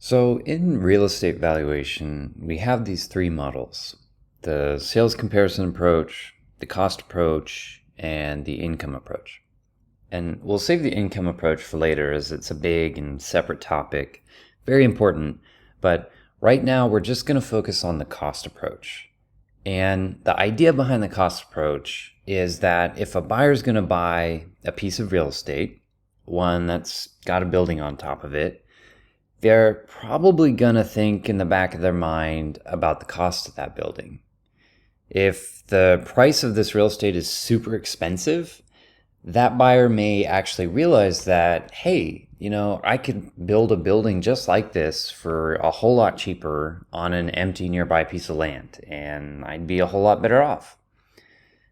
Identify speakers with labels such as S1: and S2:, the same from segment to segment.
S1: So in real estate valuation, we have these three models: the sales comparison approach, the cost approach, and the income approach. And we'll save the income approach for later as it's a big and separate topic, very important. But right now we're just going to focus on the cost approach. And the idea behind the cost approach is that if a buyer is going to buy a piece of real estate, one that's got a building on top of it, they're probably going to think in the back of their mind about the cost of that building. If the price of this real estate is super expensive, that buyer may actually realize that, hey, I could build a building just like this for a whole lot cheaper on an empty nearby piece of land, and I'd be a whole lot better off.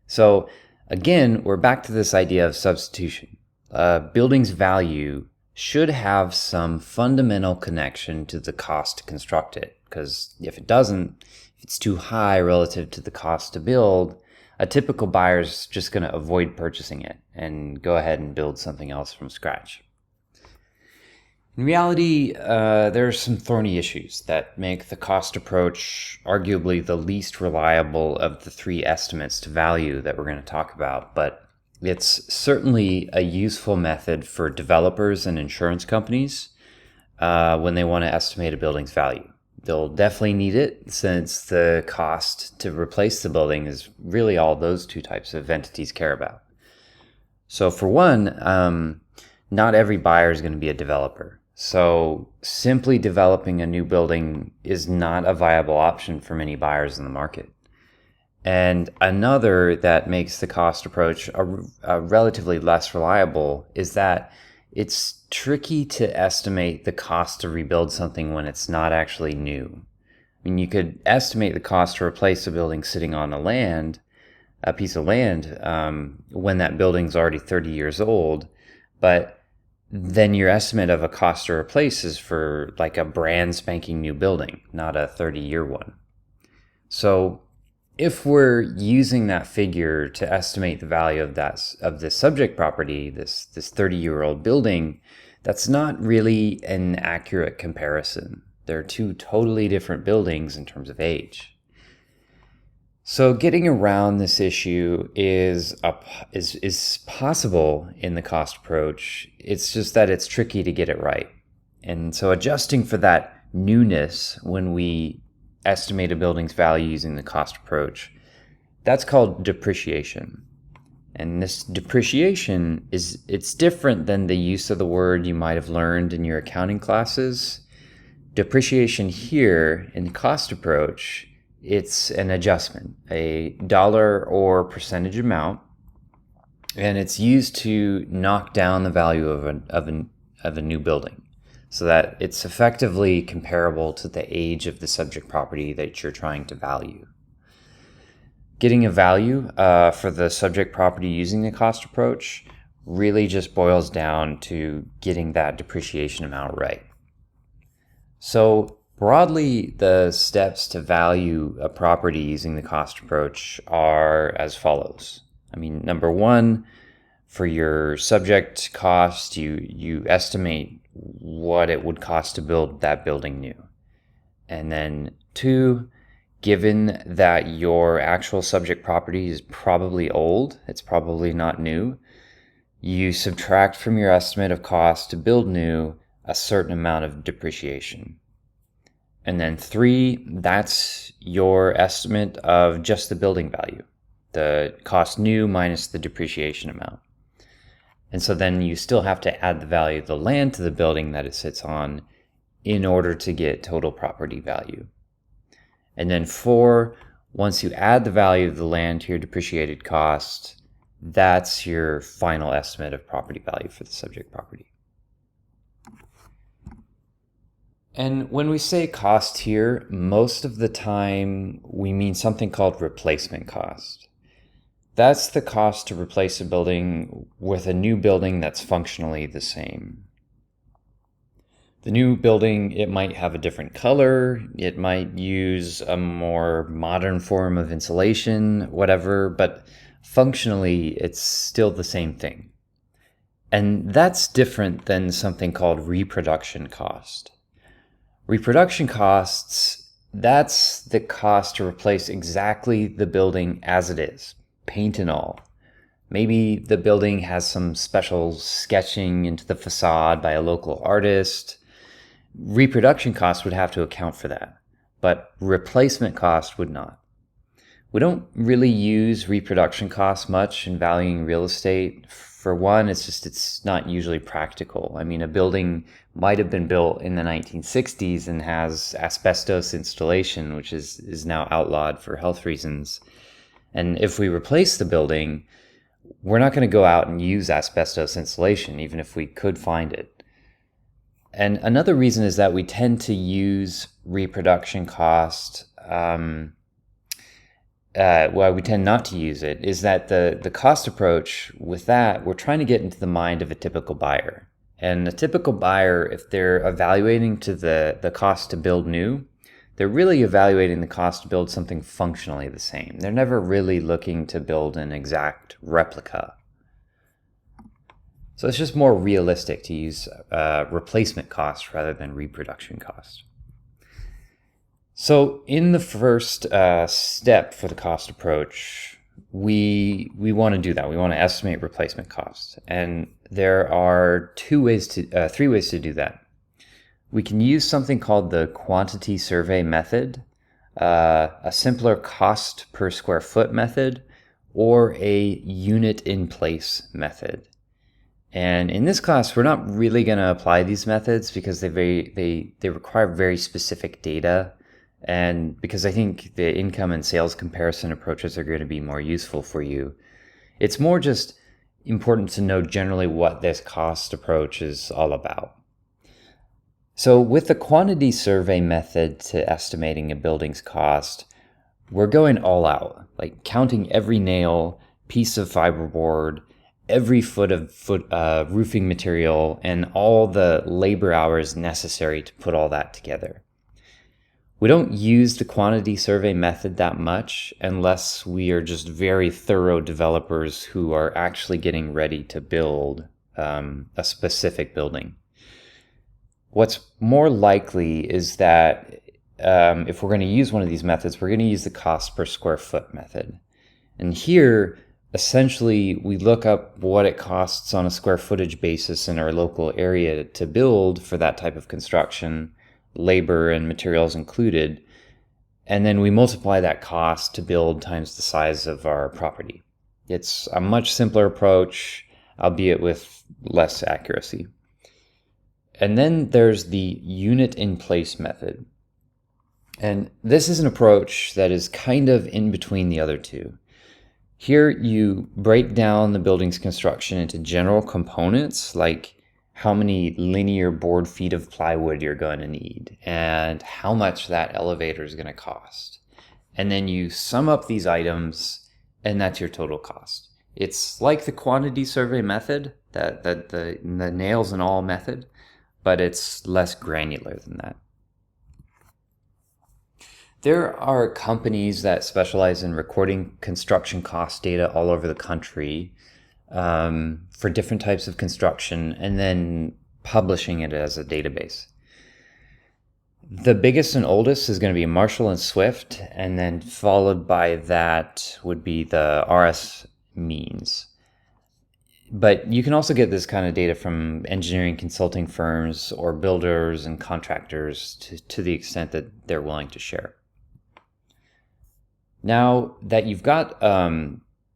S1: So again, we're back to this idea of substitution. A building's value should have some fundamental connection to the cost to construct it, because if it doesn't, if it's too high relative to the cost to build, a typical buyer is just going to avoid purchasing it and go ahead and build something else from scratch. In reality, there are some thorny issues that make the cost approach arguably the least reliable of the three estimates to value that we're going to talk about, but it's certainly a useful method for developers and insurance companies when they want to estimate a building's value. They'll definitely need it since the cost to replace the building is really all those two types of entities care about. So for one, not every buyer is going to be a developer. So simply developing a new building is not a viable option for many buyers in the market. And another that makes the cost approach a relatively less reliable is that it's tricky to estimate the cost to rebuild something when it's not actually new. I mean, you could estimate the cost to replace a building sitting on a piece of land, when that building's already 30 years old, but then your estimate of a cost to replace is for like a brand spanking new building, not a 30-year one. So if we're using that figure to estimate the value of this subject property, this 30-year-old building, that's not really an accurate comparison. They're two totally different buildings in terms of age. So getting around this issue is possible in the cost approach. It's just that it's tricky to get it right. And so adjusting for that newness when we estimate a building's value using the cost approach, that's called depreciation. And this depreciation it's different than the use of the word you might have learned in your accounting classes. Depreciation here in the cost approach, it's an adjustment, a dollar or percentage amount, and it's used to knock down the value of a new building, so that it's effectively comparable to the age of the subject property that you're trying to value. Getting a value for the subject property using the cost approach really just boils down to getting that depreciation amount right. So broadly, the steps to value a property using the cost approach are as follows. I mean, number one, for your subject cost, you estimate what it would cost to build that building new. And then two, given that your actual subject property is probably old, it's probably not new, you subtract from your estimate of cost to build new a certain amount of depreciation. And then three, that's your estimate of just the building value, the cost new minus the depreciation amount. And so then you still have to add the value of the land to the building that it sits on in order to get total property value. And then four, once you add the value of the land to your depreciated cost, that's your final estimate of property value for the subject property. And when we say cost here, most of the time we mean something called replacement cost. That's the cost to replace a building with a new building that's functionally the same. The new building, it might have a different color, it might use a more modern form of insulation, whatever, but functionally it's still the same thing. And that's different than something called reproduction cost. Reproduction costs, that's the cost to replace exactly the building as it is, paint and all. Maybe the building has some special sketching into the facade by a local artist. Reproduction costs would have to account for that, but replacement cost would not. We don't really use reproduction costs much in valuing real estate. For one, it's not usually practical. I mean, a building might have been built in the 1960s and has asbestos installation, which is now outlawed for health reasons. And if we replace the building, we're not going to go out and use asbestos insulation, even if we could find it. And another reason is that we tend to use reproduction cost. Why we tend not to use it is that the cost approach with that, we're trying to get into the mind of a typical buyer. And a typical buyer, if they're evaluating to the cost to build new, they're really evaluating the cost to build something functionally the same. They're never really looking to build an exact replica. So it's just more realistic to use replacement cost rather than reproduction cost. So in the first step for the cost approach, we want to do that. We want to estimate replacement costs. And there are three ways to do that. We can use something called the quantity survey method, a simpler cost per square foot method, or a unit in place method. And in this class, we're not really going to apply these methods because they require very specific data. And because I think the income and sales comparison approaches are going to be more useful for you. It's more just important to know generally what this cost approach is all about. So with the quantity survey method to estimating a building's cost, we're going all out, like counting every nail, piece of fiberboard, every foot of roofing material, and all the labor hours necessary to put all that together. We don't use the quantity survey method that much unless we are just very thorough developers who are actually getting ready to build a specific building. What's more likely is that if we're going to use one of these methods, we're going to use the cost per square foot method. And here, essentially, we look up what it costs on a square footage basis in our local area to build for that type of construction, labor and materials included, and then we multiply that cost to build times the size of our property. It's a much simpler approach, albeit with less accuracy. And then there's the unit in place method. And this is an approach that is kind of in between the other two. Here you break down the building's construction into general components, like how many linear board feet of plywood you're going to need and how much that elevator is going to cost. And then you sum up these items and that's your total cost. It's like the quantity survey method, the nails and all method, but it's less granular than that. There are companies that specialize in recording construction cost data all over the country for different types of construction and then publishing it as a database. The biggest and oldest is going to be Marshall and Swift, and then followed by that would be the RS Means. But you can also get this kind of data from engineering consulting firms or builders and contractors to the extent that they're willing to share. Now that you've got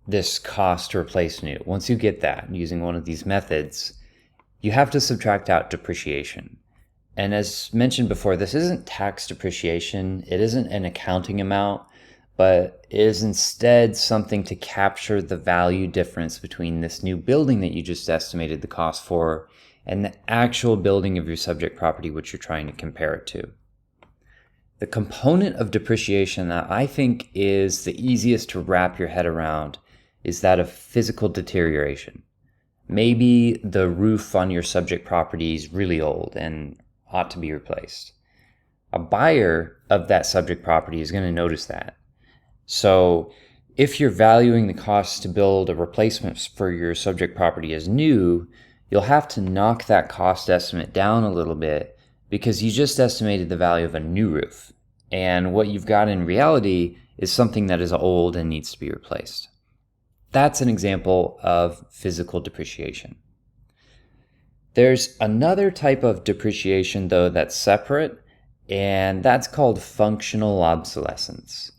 S1: this cost to replace new, once you get that using one of these methods, you have to subtract out depreciation. And as mentioned before, this isn't tax depreciation. It isn't an accounting amount, but it is instead something to capture the value difference between this new building that you just estimated the cost for and the actual building of your subject property, which you're trying to compare it to. The component of depreciation that I think is the easiest to wrap your head around is that of physical deterioration. Maybe the roof on your subject property is really old and ought to be replaced. A buyer of that subject property is going to notice that. So if you're valuing the cost to build a replacement for your subject property as new, you'll have to knock that cost estimate down a little bit because you just estimated the value of a new roof. And what you've got in reality is something that is old and needs to be replaced. That's an example of physical depreciation. There's another type of depreciation, though, that's separate, and that's called functional obsolescence.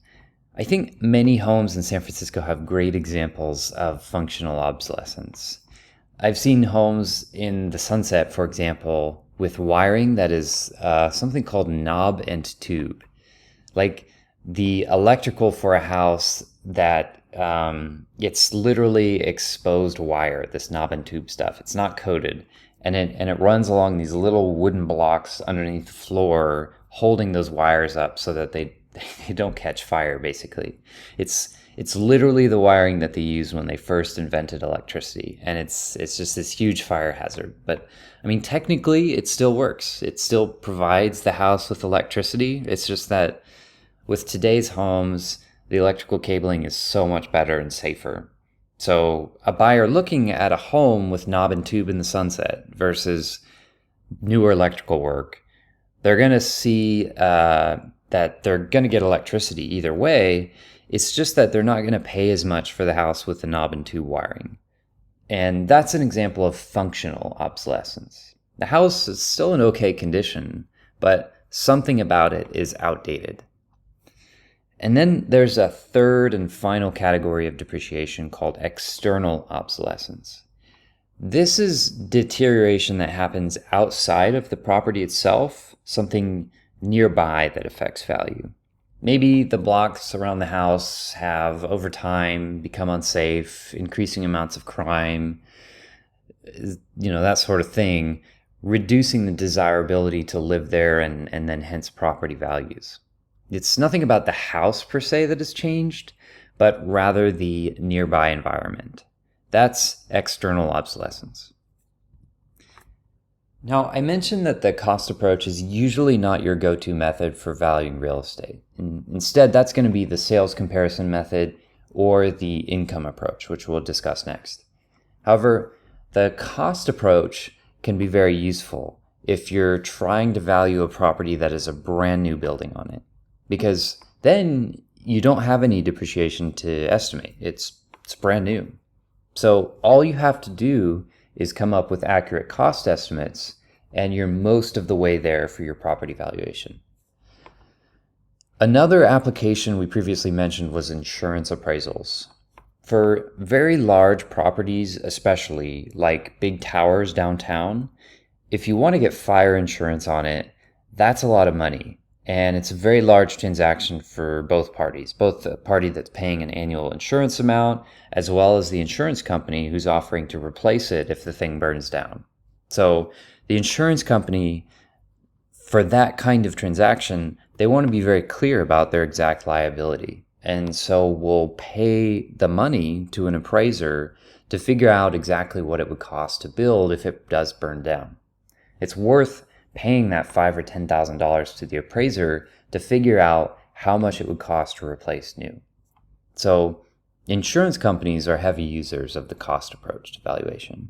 S1: I think many homes in San Francisco have great examples of functional obsolescence. I've seen homes in the Sunset, for example, with wiring that is something called knob and tube. Like the electrical for a house that it's literally exposed wire, this knob and tube stuff. It's not coated. And it runs along these little wooden blocks underneath the floor, holding those wires up so that they don't catch fire, basically. It's literally the wiring that they used when they first invented electricity, and it's just this huge fire hazard. But I mean, technically, it still works. It still provides the house with electricity. It's just that with today's homes, the electrical cabling is so much better and safer. So a buyer looking at a home with knob and tube in the Sunset versus newer electrical work, they're going to see that they're going to get electricity either way. It's just that they're not going to pay as much for the house with the knob and tube wiring. And that's an example of functional obsolescence. The house is still in okay condition, but something about it is outdated. And then there's a third and final category of depreciation called external obsolescence. This is deterioration that happens outside of the property itself, something nearby that affects value. Maybe the blocks around the house have, over time, become unsafe, increasing amounts of crime, that sort of thing, reducing the desirability to live there and then hence property values. It's nothing about the house per se that has changed, but rather the nearby environment. That's external obsolescence. Now, I mentioned that the cost approach is usually not your go-to method for valuing real estate. Instead, that's going to be the sales comparison method or the income approach, which we'll discuss next. However, the cost approach can be very useful if you're trying to value a property that is a brand new building on it, because then you don't have any depreciation to estimate. It's brand new. So all you have to do is come up with accurate cost estimates, and you're most of the way there for your property valuation. Another application we previously mentioned was insurance appraisals. For very large properties, especially like big towers downtown, if you want to get fire insurance on it, that's a lot of money. And it's a very large transaction for both parties, both the party that's paying an annual insurance amount, as well as the insurance company who's offering to replace it if the thing burns down. So the insurance company, for that kind of transaction, they want to be very clear about their exact liability. And so will pay the money to an appraiser to figure out exactly what it would cost to build if it does burn down. It's worth paying that $5,000 or $10,000 to the appraiser to figure out how much it would cost to replace new. So insurance companies are heavy users of the cost approach to valuation.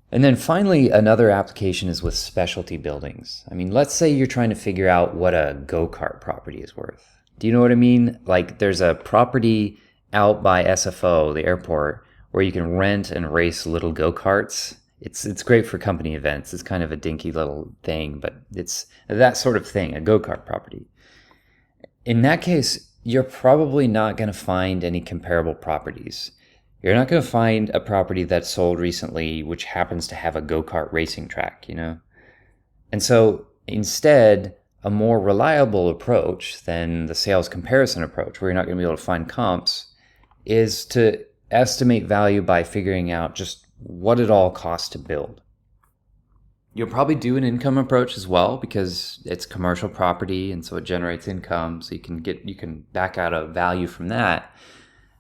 S1: And then finally, another application is with specialty buildings. I mean, let's say you're trying to figure out what a go-kart property is worth. Do you know what I mean? Like there's a property out by SFO, the airport, where you can rent and race little go-karts. It's great for company events. It's kind of a dinky little thing, but it's that sort of thing, a go-kart property. In that case, you're probably not going to find any comparable properties. You're not going to find a property that's sold recently which happens to have a go-kart racing track, And so instead, a more reliable approach than the sales comparison approach, where you're not going to be able to find comps, is to estimate value by figuring out just what it all costs to build. You'll probably do an income approach as well because it's commercial property and so it generates income, so you can back out a value from that.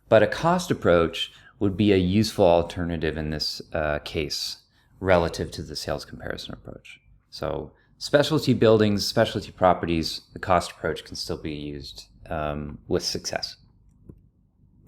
S1: But a cost approach would be a useful alternative in this case relative to the sales comparison approach. So specialty buildings, specialty properties, the cost approach can still be used with success.